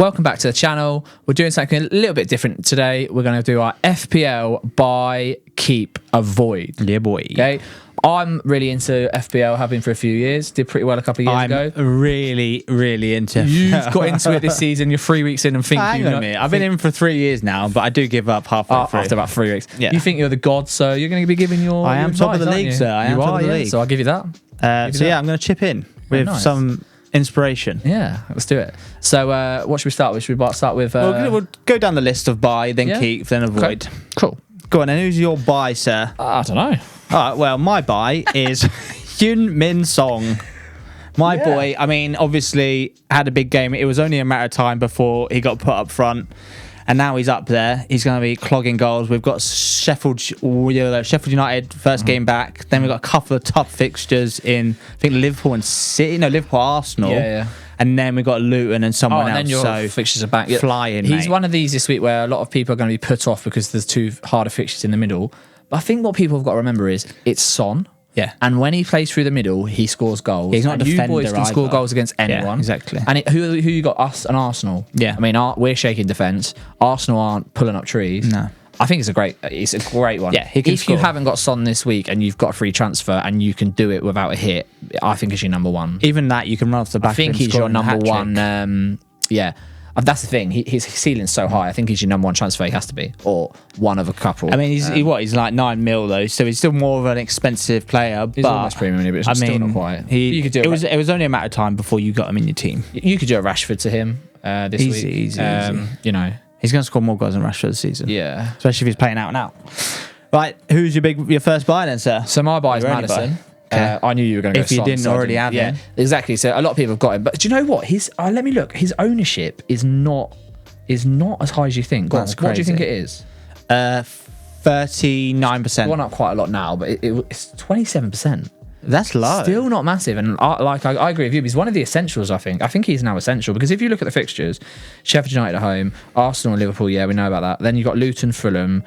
Welcome back to the channel. We're doing something a little bit different today. We're going to do our FPL buy, keep, avoid. Yeah, boy. Okay. I'm really into FPL, have been for a few years. Did pretty well a couple of years ago. I'm really into You've got into it this season. You're 3 weeks in and think Hang on a minute. I've been in for 3 years now, but I do give up halfway through. after about 3 weeks. Yeah. You think you're the god, so you're going to be giving your I am your top of advice, the aren't league, you? sir. I am top of the league. So I'll give you that. I'm going to chip in with some inspiration. Yeah, let's do it. So what should we start with? Should we start with... We'll go down the list of buy, then Yeah. keep, then avoid. Okay. Cool. Go on, and who's your buy, sir? I don't know. All right, well, my buy is Yun Min Song. My boy, I mean, obviously had a big game. It was only a matter of time before he got put up front. And now he's up there. He's going to be clogging goals. We've got Sheffield United first game back. Then we've got a couple of tough fixtures in, I think, Liverpool and City. No, Liverpool, Arsenal. Yeah. And then we've got Luton and someone and else. then your fixtures are back. Yeah. Flying, He's mate. one of these this week where a lot of people are going to be put off because there's two harder fixtures in the middle. But I think what people have got to remember is it's Son. Yeah. And when he plays through the middle, he scores goals. He's not a and defender you boys can score either. goals against anyone. Yeah, exactly. And who you got? Us and Arsenal. Yeah. I mean, we're shaking defence. Arsenal aren't pulling up trees. No. I think it's a great one. Yeah, he can if score. you haven't got Son this week and you've got a free transfer and you can do it without a hit, I think it's your number one. Even that, you can run off the back I think of him he's your scoring a number hat-trick. one. Yeah. That's the thing. His ceiling's so high. I think he's your number one transfer. He has to be, or one of a couple. I mean, he's like 9 mil though, so he's still more of an expensive player. He's but almost premium, but it's still not quite. You could do it was only a matter of time before you got him in your team. You could do a Rashford to him this week. Easy. You know. He's going to score more goals than Rashford this season. Yeah. Especially if he's playing out and out. Right, who's your first buy then, sir? So my buy is Your only Madison. buy. Okay. I knew you were going to go If you Son, didn't so I already have him. Exactly. So a lot of people have got him, but do you know what? Let me look. His ownership is not as high as you think. That's What do you think crazy. it is? 39%. Gone up quite a lot now, but it's 27%. That's low. Still not massive, and I agree with you. He's one of the essentials. I think he's now essential because if you look at the fixtures, Sheffield United at home, Arsenal, and Liverpool. Yeah, we know about that. Then you got Luton, Fulham,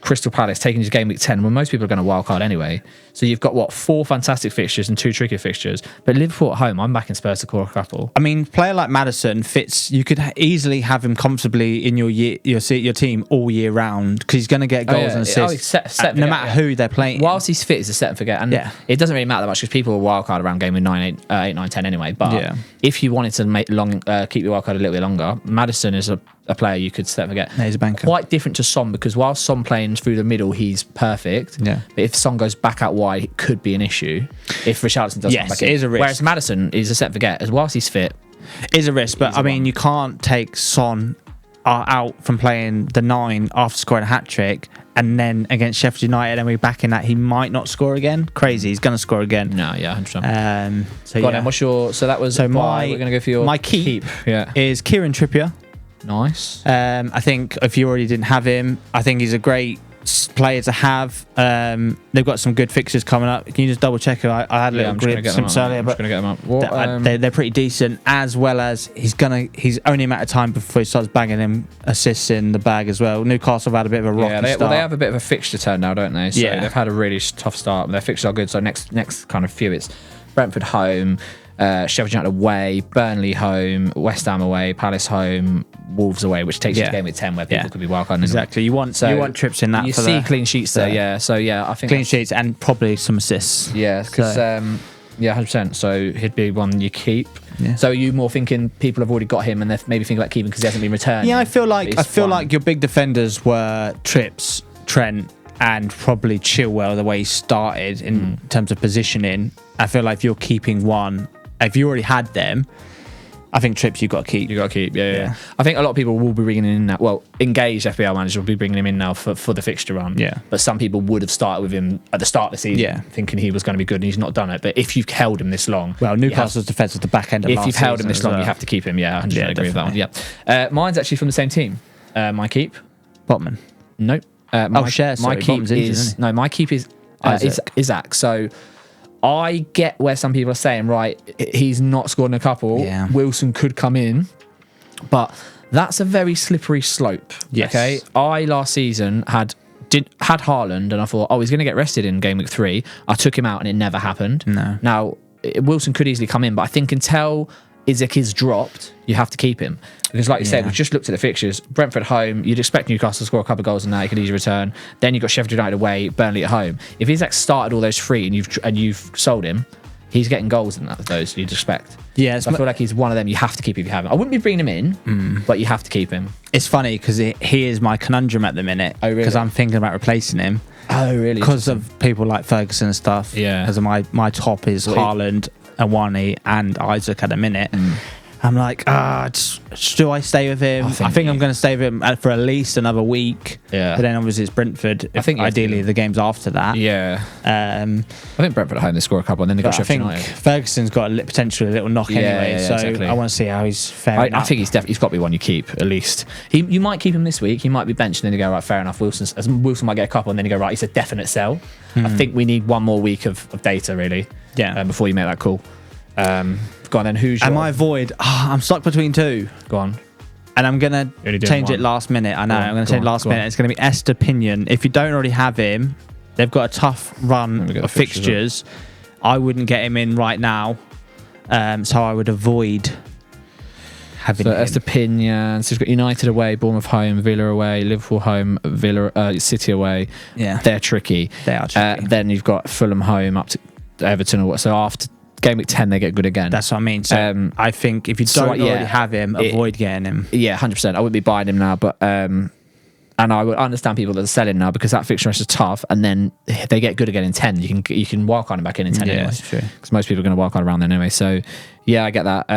Crystal Palace taking his game week 10. Well, most people are going to wildcard anyway. So you've got 4 fantastic fixtures and 2 tricky fixtures. But Liverpool at home, I'm backing Spurs to score a couple. I mean, player like Madison fits. You could easily have him comfortably in your team all year round because he's going to get goals and assists. Set no matter who they're playing. Whilst he's fit, it's a set and forget. And it doesn't really matter that much because people will wildcard around game with 8, 9, 10 anyway. But if you wanted to keep your wildcard a little bit longer, Madison is a player you could set and forget. Yeah, he's a banker. Quite different to Son because while Son playing through the middle, he's perfect. Yeah. But if Son goes back out wide, it could be an issue. If Richarlison does come back in. it is a risk. Whereas Madison is a set and forget. As whilst he's fit, Is a risk, but I mean, you can't take Son out from playing the 9 after scoring a hat trick, and then against Sheffield United, and we're back in that he might not score again. Crazy, he's going to score again. no, yeah, 100%. So Go on then, what's your? So that was. So we're going to go for your my keep. Yeah, Is Kieran Trippier. nice. I think if you already didn't have him, I think he's a great player to have. They've got some good fixtures coming up. Can you just double check? I had a little glimpse earlier, but I'm just going to get them up. What, they're pretty decent. As well as he's only a matter of time before he starts bagging him assists in the bag as well. Newcastle have had a bit of a rocky start. they have a bit of a fixture turn now, don't they? So Yeah. they've had a really tough start. Their fixtures are good. So next kind of few, it's Brentford home, Sheffield United away, Burnley home, West Ham away, Palace home, Wolves away, which takes you to game week 10 where people could be wildcarding. Exactly. You want trips in that. You for see clean sheets there, yeah. So yeah, I think clean sheets and probably some assists. Yeah, because 100%. So he'd be one you keep. Yeah. So are you more thinking people have already got him and they're maybe thinking about keeping because he hasn't been returned? Yeah, I feel like your big defenders were Trips, Trent, and probably Chilwell the way he started in terms of positioning. I feel like if you're keeping one, if you already had them, I think Trips you've got to keep. You got to keep, yeah. I think a lot of people will be bringing him in now. Well, engaged FPL managers will be bringing him in now for the fixture run. Yeah. But some people would have started with him at the start of the season, thinking he was going to be good, and he's not done it. But if you've held him this long, Well, Newcastle's defence at the back end of last if you've held him season this as long, well. you have to keep him. Yeah, 100% agree with that one. definitely. Yeah. Mine's actually from the same team. My keep. Botman. Nope. Sorry, my keep Botman's injured, is isn't he? no. My keep is Isaac. So I get where some people are saying, right, he's not scored in a couple. Yeah. Wilson could come in, but that's a very slippery slope. Yes. Okay. I last season had Haaland, and I thought, he's going to get rested in game week 3. I took him out, and it never happened. No. Now Wilson could easily come in, but I think until Isaac is dropped, you have to keep him. Because like you said, we've just looked at the fixtures. Brentford home, you'd expect Newcastle to score a couple of goals in that, you could easily return. Then you've got Sheffield United away, Burnley at home. If Isaac started all those 3 and you've sold him, he's getting goals in those you'd expect. Yeah, so I feel like he's one of them you have to keep if you haven't. I wouldn't be bringing him in, but you have to keep him. It's funny because he is my conundrum at the minute. Oh, really? Because I'm thinking about replacing him. Oh, really? Because of people like Ferguson and stuff. Yeah. Because my top is Haaland, Awani, and Isaac at the minute. I'm like, do I stay with him? I think I'm going to stay with him for at least another week. Yeah. But then obviously it's Brentford. I think ideally the games after that. Yeah. I think Brentford at home they score a couple and then they got Sheffield United. I think Ferguson's got potentially a little knock anyway. So exactly. I want to see how he's faring. I think he's got to be one you keep at least. You might keep him this week. He might be benched and then you go, right, fair enough. Wilson might get a couple and then you go, right, he's a definite sell. I think we need one more week of data really. Yeah. Before you make that call. Go on then. Who's your... Am I void? I'm stuck between 2. Go on. And I'm going to change it last minute. I know. I'm going to change it last minute. It's going to be Estepinian. If you don't already have him, they've got a tough run of fixtures. I wouldn't get him in right now. So I would avoid having him. Estepinian. So you've got United away, Bournemouth home, Villa away, Liverpool home, City away. Yeah. They're tricky. They are tricky. Then you've got Fulham home up to Everton or what. So after Gameweek 10 they get good again. That's what I mean. So I think if you don't already have him, avoid getting him. Yeah, 100%. I wouldn't be buying him now, but and I would understand people that are selling now because that fixture is tough, and then they get good again in 10. You can wild card him back in 10 anyway. That's true. Because most people are going to wild card around then anyway. So yeah, I get that.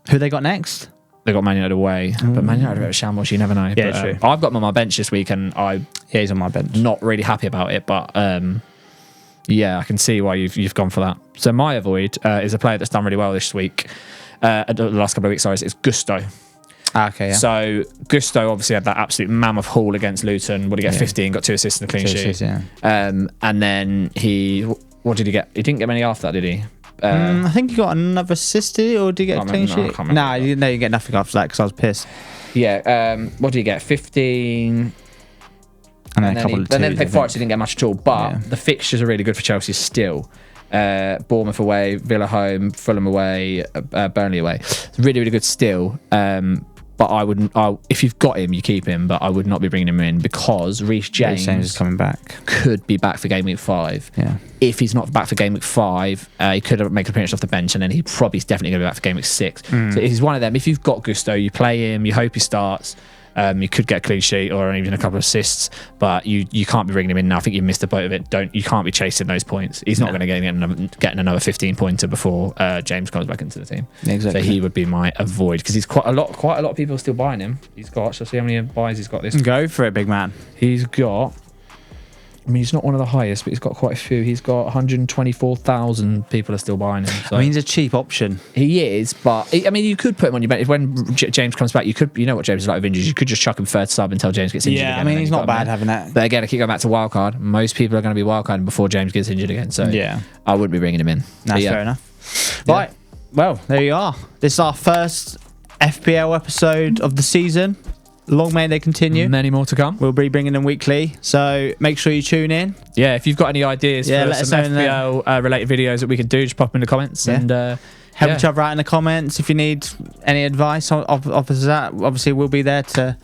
Who they got next? They got Man United away, but Man United are a bit of shambles. You never know. Yeah, but, true. I've got him on my bench this week, and he's on my bench. Not really happy about it, but yeah, I can see why you've gone for that. So my avoid is a player that's done really well this week. The last couple of weeks, sorry, it's Gusto. Okay, yeah. So Gusto obviously had that absolute mammoth haul against Luton. What did he get? 15, got 2 assists and a clean sheet. Yeah. And then what did he get? He didn't get many after that, did he? I think he got another assist, did he? Or did he get a clean sheet? No, you didn't get nothing after that because I was pissed. Yeah. What did he get? 15. And then a couple of twos. And then played Forest, he didn't get much at all. But the fixtures are really good for Chelsea still. Bournemouth away, Villa home, Fulham away, Burnley away. It's really, really good still. But I wouldn't. If you've got him, you keep him. But I would not be bringing him in because Reece James is coming back. Could be back for game week 5. Yeah. If he's not back for game week 5, he could make an appearance off the bench, and then he probably is definitely going to be back for game week 6. So he's one of them. If you've got Gusto, you play him. You hope he starts. You could get a clean sheet or even a couple of assists, but you can't be bringing him in now. I think you missed the boat of it. You can't be chasing those points. He's not going to get another 15 pointer before James comes back into the team. Exactly. So he would be my avoid because he's quite a lot of people are still buying him. Shall see how many buys he's got this. Go for it, big man. He's got. I mean, he's not one of the highest, but he's got quite a few. He's got 124,000 people are still buying him. So. I mean, he's a cheap option. He is, but I mean, you could put him on your bench. When James comes back, you know what James is like with injuries. You could just chuck him third sub until James gets injured again. Yeah, I mean, he's not bad having that. But again, I keep going back to wildcard. Most people are going to be wildcarding before James gets injured again. So yeah, I wouldn't be bringing him in. That's fair enough. Yeah. Right. Well, there you are. This is our first FPL episode of the season. Long may they continue. Many more to come. We'll be bringing them weekly, so make sure you tune in. Yeah, if you've got any ideas for some FPL related videos that we can do, just pop them in the comments and help each other out in the comments. If you need any advice off of that, obviously we'll be there to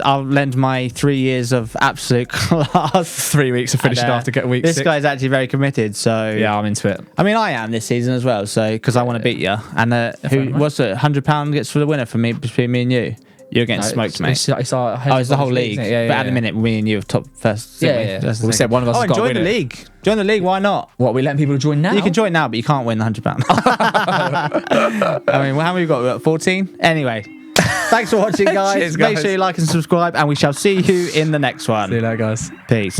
I'll lend my 3 years of absolute class. 3 weeks of finishing after get week 6. This guy's actually very committed, so yeah, I'm into it. I mean, I am this season as well, so because I want to beat you. And what's it? £100 gets for the winner for me between me and you. You're getting smoked, mate. It's the whole league. But at the minute, me and you have top first. Yeah. We said one of us has got to win join the league. Join the league. Why not? What, are we letting people join now? You can join now, but you can't win the £100. I mean, how many have we got? 14? Anyway, thanks for watching, guys. Cheers, guys. Make sure you like and subscribe, and we shall see you in the next one. See you later, guys. Peace.